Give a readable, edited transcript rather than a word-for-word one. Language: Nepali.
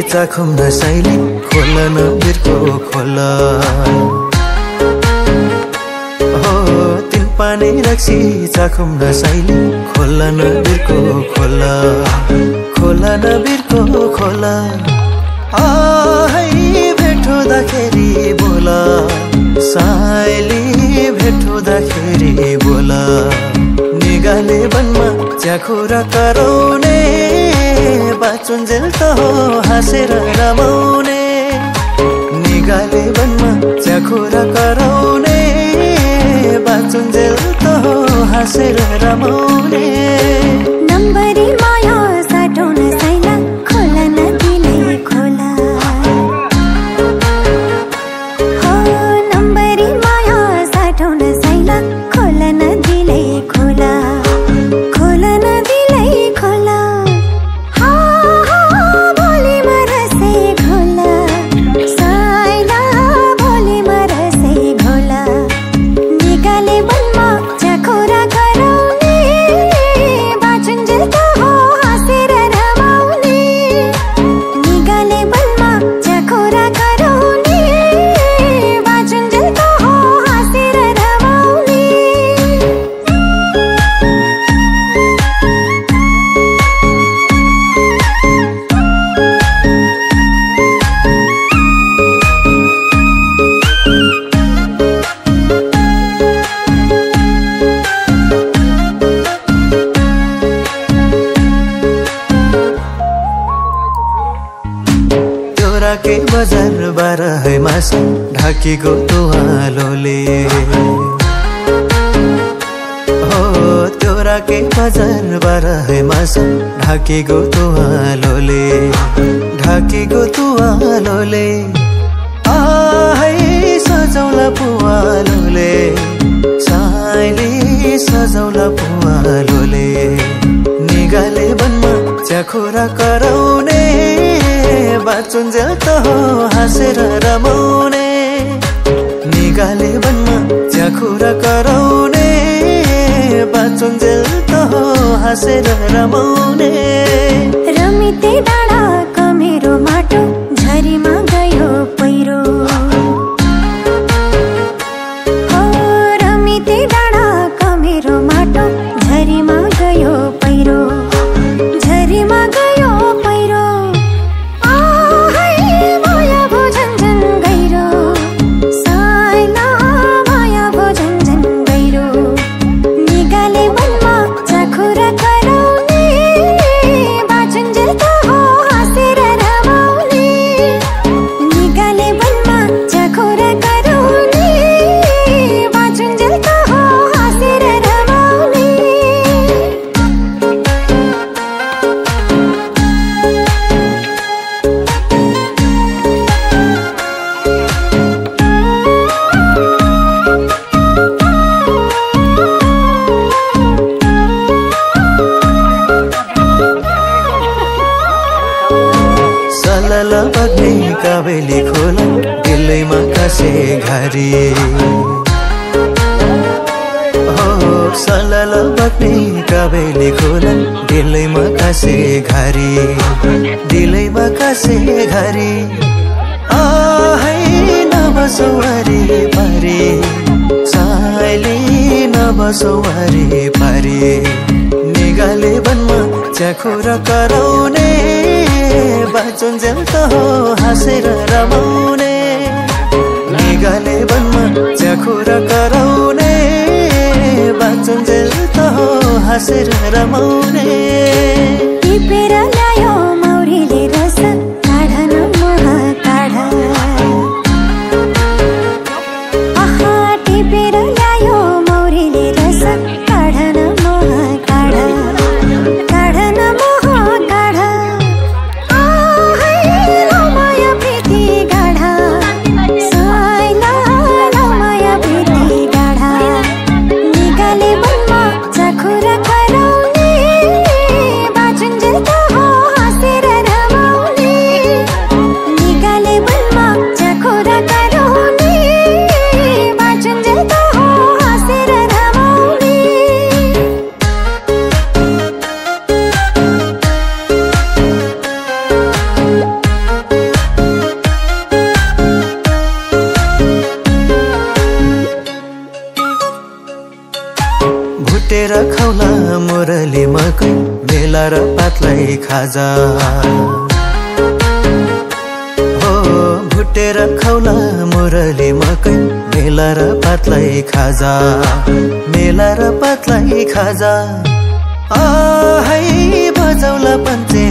चाखौँ न साइली खोला न बिर्को खोला हो तिन पानी रक्सी चाखौँ न साइली खोला न बिर्को खोला खोला न बिर्को खोला है भेटुँदाखेरि बोला साइली भेटुँदाखेरि बोला निगाले बनमा च्याखुरा कराउने बाँचुन्जेल त हो हाँसेर रमाउने निगाले बनमा च्याखुरा कराउने बाँचुन्जेल त हो हाँसेर रमाउने नम्बरी माया साटौँ न साइला खोला नदीले खोला हो नम्बरी माया साटौँ न साइला खोला नदीले खोला खोला नदीले खोला भोलि मरसे घोला साइला भोलि मरसे घोला निगाले बनमा च्याखुरा कराउने बाँचुन्जेल त हो हाँसेर रमाउने निगाले बनमा च्याखुरा कराउने बाँचुन्जेल त हो हाँसेर रमाउने के बजार बार है मासा ढाकेको तुवालोले हो त्योरा के बजार बार है मासा ढाकेको तुवालोले ढाकेको तुवालोले है सजौला पुवालोले साइली सजौला पुवालोले निगाले बनमा च्याखुरा कराउने बाँचुन्जेल त हो हाँसेर रमाउने निगाले बनमा च्याखुरा कराउने बाँचुन्जेल त हो हाँसेर रमाउने रमिते डाँडा कमेरो माटो झरीमा गयो पहिरो हो रमिते डाँडा कमेरो माटो झरीमा गयो पहिरो झरीमा गयो पहिरो माया भो झन्झन गहिरो साइला माया भो झन्झन गहिरो निगाले बनमा च्याखुरा कराउने बाँचुन्जेल त हो हाँसेर रमाउने निगाले बनमा च्याखुरा कराउने बाँचुन्जेल त हो हाँसेर रमाउने सलल बग्ने काबेली खोला दिलैमा कासे घारी हो सलल बग्ने काबेली खोला दिलैमा कासे घारी दिलैमा कासे घारी है नबसौहारी पारी साइली नबसौहारी पारी निगाले बनमा च्याखुरा कराउने बाँचुन्जेल त हो हाँसेर रमाउने निगाले बनमा च्याखुरा कराउने बाँचुन्जेल त हो हाँसेर रमाउने टिपेर ल्यायो मौरीले रस काढा न महा काढा आहा टिपेर ल्यायो मौरीले रस काढा न महा काढा काढा न महा काढा माया प्रीति गाढा साइला माया प्रीति गाढा निगाले बनमा च्याखुरा कराउने बाँचुन्जेल भुटेर खौला मुरली मकै मेला र पातलाई खाजा हो भुटेर खौला मुरली मकै मेला र पातलाई खाजा मेला र पातलाई खाजा है बजाउला पञ्चे